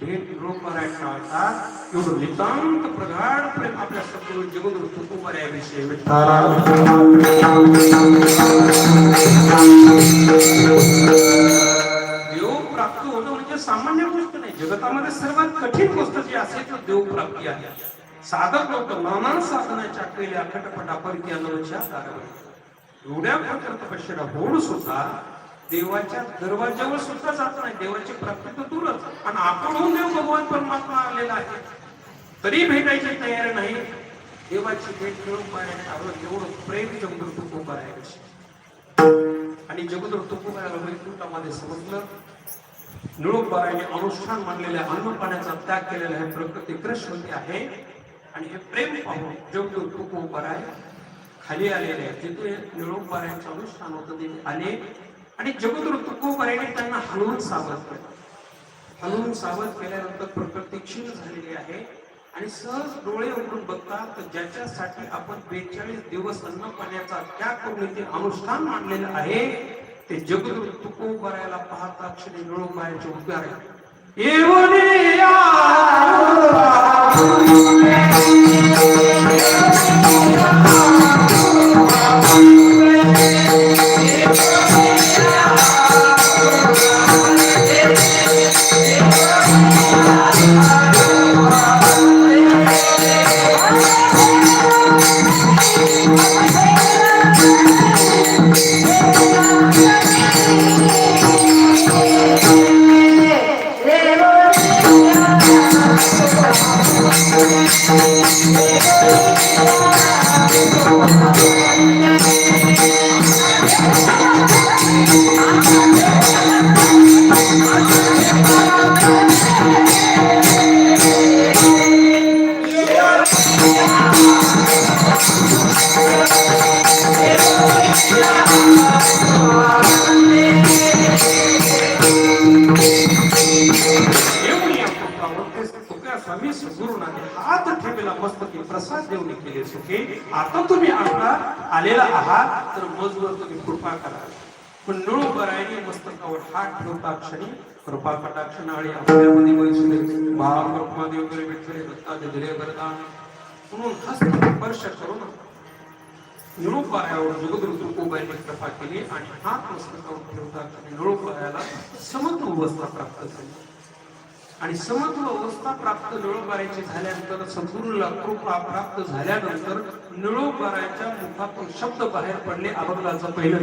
भेट निरोपरायण टाळतात एवढं नितांत प्रगाढ प्रेम आपल्या सद्गुरू जगद्गुरू तुकोबरायाविषयी देव प्राप्त होणं म्हणजे सामान्य गोष्ट नाही. जगतामध्ये सर्वात कठीण गोष्ट जी असेल तर देव प्राप्ती आहे. साधक लोक नाना साधनाच्या केल्या खटपटापरकी अनवच्या दारावर एवढ्या प्रकार तपश्चर्या होऊन सुद्धा देवाच्या दरवाज्यावर सुद्धा जात नाही. देवाची प्राप्ती तर दूरच, आणि आपणहून देव भगवान परमात्मा आलेला आहे तरी भेटायची तयारी नाही. देवाची भेट मिळून पाहायला आवडत एवढं प्रेम जगद्गुरू तुकोबरायाविषयी. आणि जगद्गुरू तुकोबरायाला वैकुंठामध्ये समजलं. निरोपरायाने अनुष्ठान मानलेल्या अन्न पाण्याचा त्याग केलेला हे प्रकृती कृष्णवती आहे. आणि हे प्रेम पाहून जगद्गुरू तुकोबराय खाली आलेले आहे. जिथे निरोपरायांचं अनुष्ठान होतं तिथे आले आणि जगद्गुरू तुकोबरायाने त्यांना हलवून सावध केलं. हलवून सावध केल्यानंतर प्रकृती क्षीण झालेली आहे आणि सहज डोळे उघडून बघतात तर ज्याच्यासाठी आपण 42 दिवस अन्न पाण्याचा त्याग करून इथे अनुष्ठान मांडलेलं आहे ते जगद्गुरू तुकोबरायाला पाहता क्षणी निरोपरायांचे उद्गार स्वामी सद्गुरुनाथे हात ठेवला मस्तकी प्रसाद देऊन केले सुखे. आता तुम्ही आता आलेला आहात तर मजवर तुम्ही कृपा करा. पण निरोपरायाने मस्तकावर हात ठेवता क्षणी कृपा कटाक्षणाळी आपल्यामध्ये बसले भाव ब्रह्मादेव वगैरे विठ्ठले दत्ताचे दिले वरदान म्हणून हस्त स्पर्श करून निरोपरायावर जगद्गुरू तुकोबरायाने कृपा केली आणि हात मस्तकावर ठेवता क्षणी निरोपरायाला समत्व अवस्था प्राप्त झाली. आणि समत्व अवस्था प्राप्त निरोपरायाची झाल्यानंतर सद्गुरूला कृपा प्राप्त झाल्यानंतर निरोपरायाच्या मुखातून शब्द बाहेर पडले. अभंगाचं पहिलं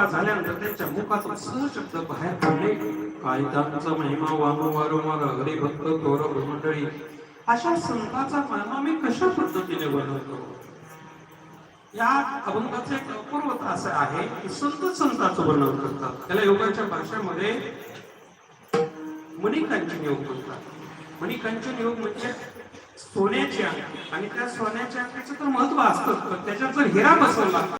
झाल्यानंतर त्यांच्या मुखातून सहशब्द बाहेर पडले. कायदांचा महिमा वामू वारंवार हरिभक्त थोर मंडळी. अशा संतांचा महिमा मी कशा पद्धतीने बनवतो. या अभंगाचे एक अपूर्वता असं आहे की संतांचं वर्णन करतात. त्याला योगाच्या भाषेमध्ये मणिकांचन योग म्हणतात. मणिकांचन योग म्हणजे सोन्याची अंक, आणि त्या सोन्याच्या अंकाचं तर महत्व असतं. त्याच्यात जर हिरा बसवला